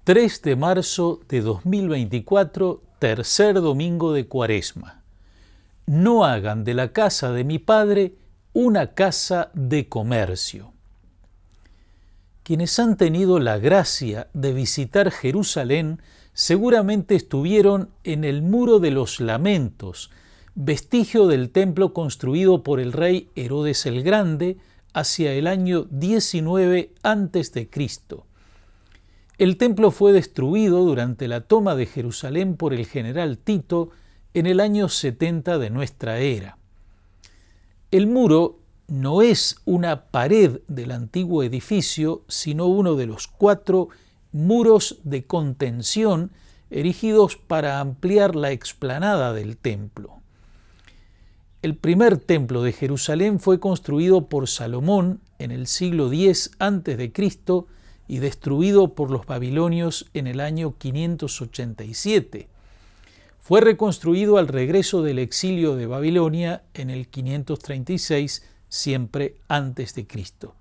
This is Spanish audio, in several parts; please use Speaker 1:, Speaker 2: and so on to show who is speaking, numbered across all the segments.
Speaker 1: 3 de marzo de 2024, tercer domingo de Cuaresma. No hagan de la casa de mi Padre una casa de comercio. Quienes han tenido la gracia de visitar Jerusalén seguramente estuvieron en el Muro de los Lamentos, vestigio del templo construido por el rey Herodes el Grande hacia el año 19 a.C. El templo fue destruido durante la toma de Jerusalén por el general Tito en el año 70 de nuestra era. El muro no es una pared del antiguo edificio, sino uno de los 4 muros de contención erigidos para ampliar la explanada del templo. El primer templo de Jerusalén fue construido por Salomón en el siglo X a.C. y destruido por los babilonios en el año 587. Fue reconstruido al regreso del exilio de Babilonia en el 536, siempre antes de Cristo.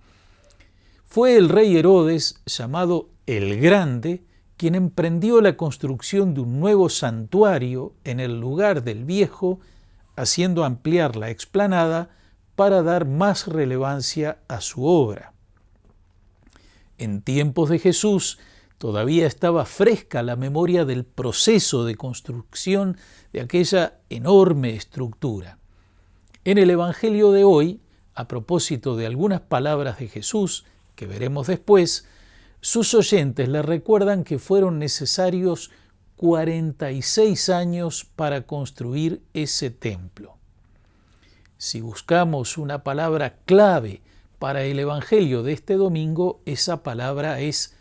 Speaker 1: Fue el rey Herodes, llamado el Grande, quien emprendió la construcción de un nuevo santuario en el lugar del viejo, haciendo ampliar la explanada para dar más relevancia a su obra. En tiempos de Jesús todavía estaba fresca la memoria del proceso de construcción de aquella enorme estructura. En el Evangelio de hoy, a propósito de algunas palabras de Jesús, que veremos después, sus oyentes le recuerdan que fueron necesarios 46 años para construir ese templo. Si buscamos una palabra clave para el Evangelio de este domingo, esa palabra es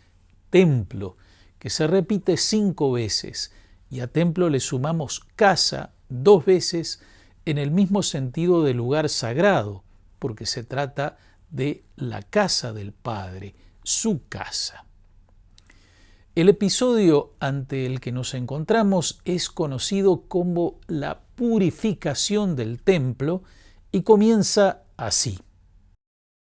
Speaker 1: templo, que se repite 5 veces, y a templo le sumamos casa 2 veces en el mismo sentido de lugar sagrado, porque se trata de la casa del Padre, su casa. El episodio ante el que nos encontramos es conocido como la purificación del templo y comienza así.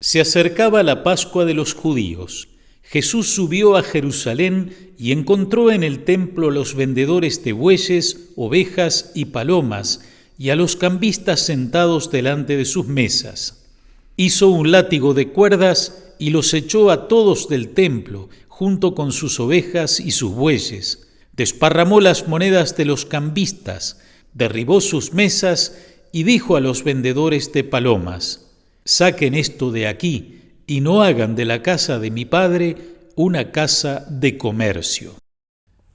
Speaker 2: Se acercaba la Pascua de los judíos. Jesús subió a Jerusalén y encontró en el templo a los vendedores de bueyes, ovejas y palomas, y a los cambistas sentados delante de sus mesas. Hizo un látigo de cuerdas y los echó a todos del templo, junto con sus ovejas y sus bueyes. Desparramó las monedas de los cambistas, derribó sus mesas y dijo a los vendedores de palomas: «Saquen esto de aquí y no hagan de la casa de mi Padre una casa de comercio».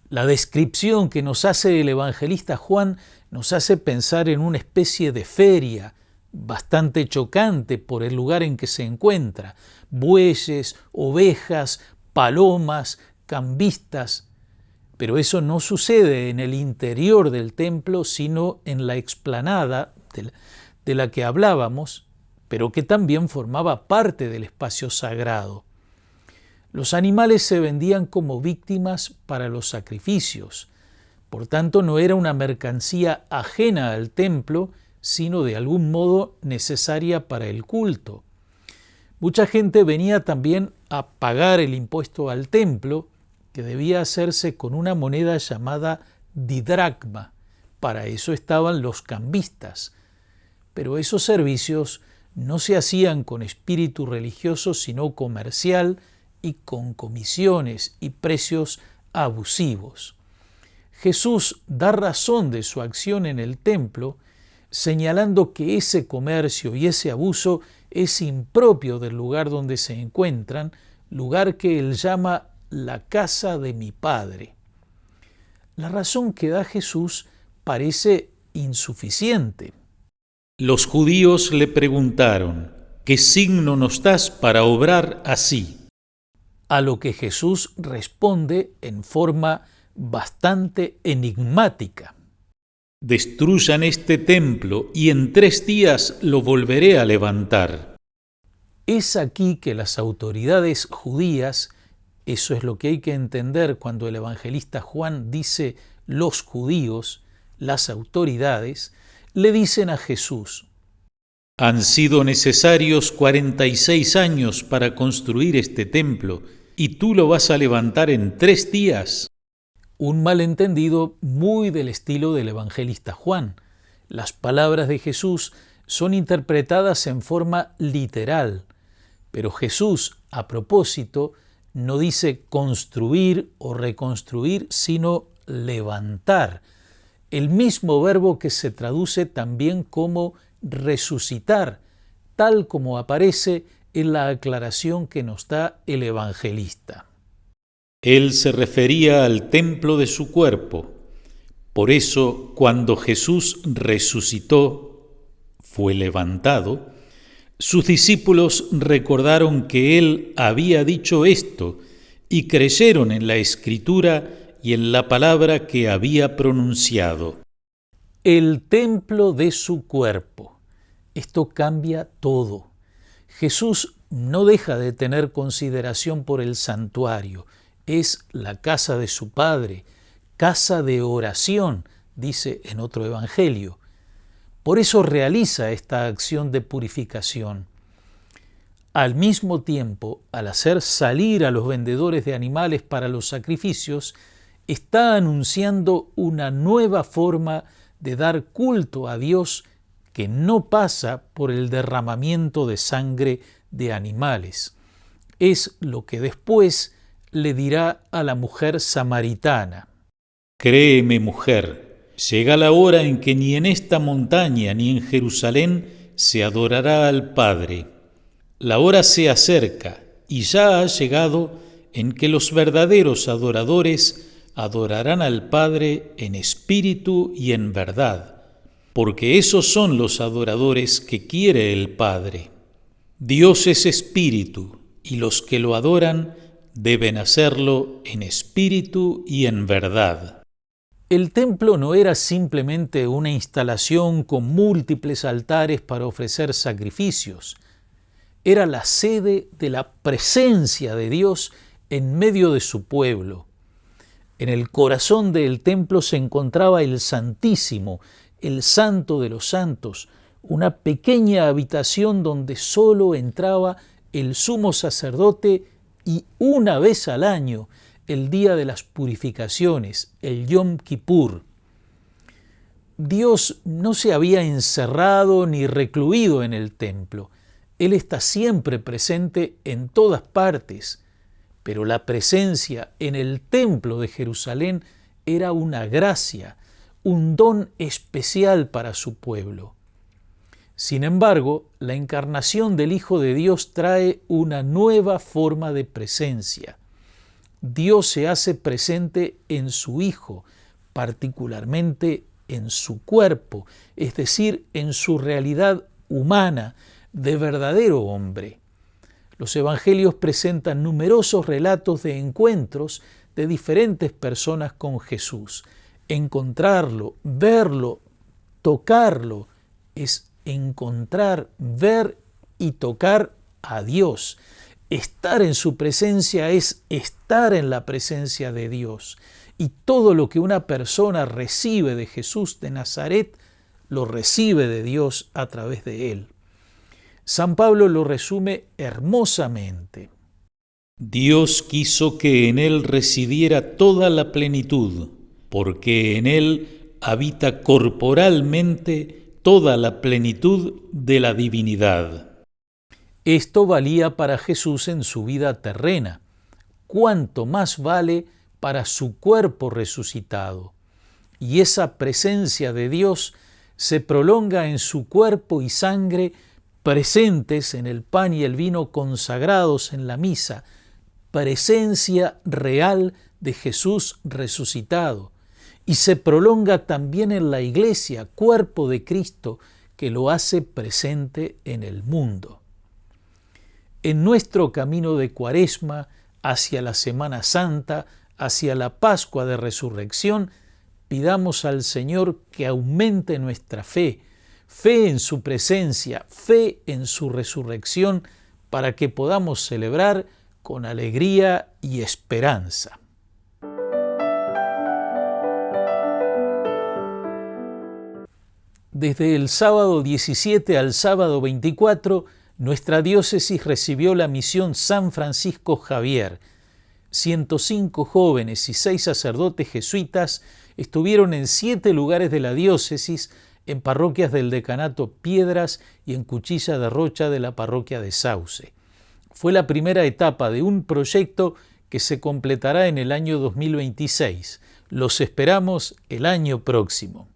Speaker 1: La descripción que nos hace el evangelista Juan nos hace pensar en una especie de feria bastante chocante por el lugar en que se encuentra. Bueyes, ovejas, palomas, cambistas. Pero eso no sucede en el interior del templo, sino en la explanada de la que hablábamos, pero que también formaba parte del espacio sagrado. Los animales se vendían como víctimas para los sacrificios. Por tanto, no era una mercancía ajena al templo, sino de algún modo necesaria para el culto. Mucha gente venía también a pagar el impuesto al templo, que debía hacerse con una moneda llamada didracma. Para eso estaban los cambistas. Pero esos servicios no se hacían con espíritu religioso, sino comercial y con comisiones y precios abusivos. Jesús da razón de su acción en el templo, señalando que ese comercio y ese abuso es impropio del lugar donde se encuentran, lugar que él llama la casa de mi Padre. La razón que da Jesús parece insuficiente.
Speaker 2: Los judíos le preguntaron: ¿qué signo nos das para obrar así?
Speaker 1: A lo que Jesús responde en forma bastante enigmática.
Speaker 2: Destruyan este templo y en 3 días lo volveré a levantar.
Speaker 1: Es aquí que las autoridades judías, eso es lo que hay que entender cuando el evangelista Juan dice los judíos, las autoridades, le dicen a Jesús:
Speaker 2: Han sido necesarios 46 años para construir este templo, ¿y tú lo vas a levantar en 3 días?
Speaker 1: Un malentendido muy del estilo del evangelista Juan. Las palabras de Jesús son interpretadas en forma literal, pero Jesús, a propósito, no dice construir o reconstruir, sino levantar, el mismo verbo que se traduce también como resucitar, tal como aparece en la aclaración que nos da el evangelista.
Speaker 2: Él se refería al templo de su cuerpo. Por eso, cuando Jesús resucitó, fue levantado, sus discípulos recordaron que Él había dicho esto y creyeron en la Escritura y en la palabra que había pronunciado.
Speaker 1: El templo de su cuerpo. Esto cambia todo. Jesús no deja de tener consideración por el santuario. Es la casa de su Padre, casa de oración, dice en otro evangelio. Por eso realiza esta acción de purificación. Al mismo tiempo, al hacer salir a los vendedores de animales para los sacrificios, está anunciando una nueva forma de dar culto a Dios que no pasa por el derramamiento de sangre de animales. Es lo que después le dirá a la mujer samaritana.
Speaker 2: Créeme, mujer, llega la hora en que ni en esta montaña ni en Jerusalén se adorará al Padre. La hora se acerca y ya ha llegado en que los verdaderos adoradores adorarán al Padre en espíritu y en verdad, porque esos son los adoradores que quiere el Padre. Dios es espíritu, y los que lo adoran deben hacerlo en espíritu y en verdad.
Speaker 1: El templo no era simplemente una instalación con múltiples altares para ofrecer sacrificios. Era la sede de la presencia de Dios en medio de su pueblo. En el corazón del templo se encontraba el Santísimo, el Santo de los Santos, una pequeña habitación donde solo entraba el sumo sacerdote y una vez al año, el día de las purificaciones, el Yom Kippur. Dios no se había encerrado ni recluido en el templo. Él está siempre presente en todas partes, pero la presencia en el templo de Jerusalén era una gracia, un don especial para su pueblo. Sin embargo, la encarnación del Hijo de Dios trae una nueva forma de presencia. Dios se hace presente en su Hijo, particularmente en su cuerpo, es decir, en su realidad humana, de verdadero hombre. Los evangelios presentan numerosos relatos de encuentros de diferentes personas con Jesús. Encontrarlo, verlo, tocarlo, es encontrar, ver y tocar a Dios. Estar en su presencia es estar en la presencia de Dios. Y todo lo que una persona recibe de Jesús de Nazaret, lo recibe de Dios a través de él. San Pablo lo resume hermosamente.
Speaker 2: Dios quiso que en él residiera toda la plenitud, porque en él habita corporalmente toda la plenitud de la divinidad.
Speaker 1: Esto valía para Jesús en su vida terrena. ¿Cuánto más vale para su cuerpo resucitado? Y esa presencia de Dios se prolonga en su cuerpo y sangre presentes en el pan y el vino consagrados en la misa, presencia real de Jesús resucitado, y se prolonga también en la Iglesia, cuerpo de Cristo, que lo hace presente en el mundo. En nuestro camino de Cuaresma, hacia la Semana Santa, hacia la Pascua de Resurrección, pidamos al Señor que aumente nuestra fe en su presencia, fe en su resurrección, para que podamos celebrar con alegría y esperanza. Desde el sábado 17 al sábado 24, nuestra diócesis recibió la misión San Francisco Javier, 105 jóvenes y 6 sacerdotes jesuitas estuvieron en 7 lugares de la diócesis, en parroquias del decanato Piedras y en Cuchilla de Rocha de la parroquia de Sauce. Fue la primera etapa de un proyecto que se completará en el año 2026. Los esperamos el año próximo.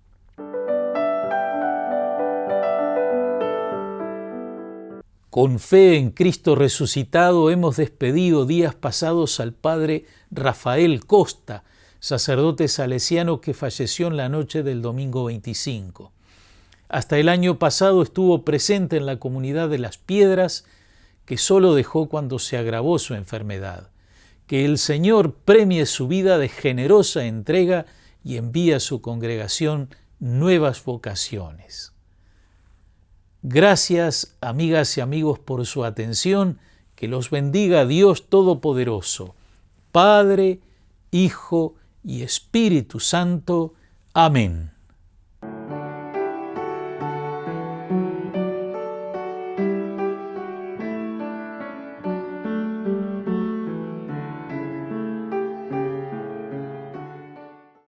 Speaker 1: Con fe en Cristo resucitado hemos despedido días pasados al padre Rafael Costa, sacerdote salesiano que falleció en la noche del domingo 25. Hasta el año pasado estuvo presente en la comunidad de Las Piedras, que solo dejó cuando se agravó su enfermedad. Que el Señor premie su vida de generosa entrega y envíe a su congregación nuevas vocaciones. Gracias, amigas y amigos, por su atención. Que los bendiga Dios Todopoderoso, Padre, Hijo y Espíritu Santo. Amén.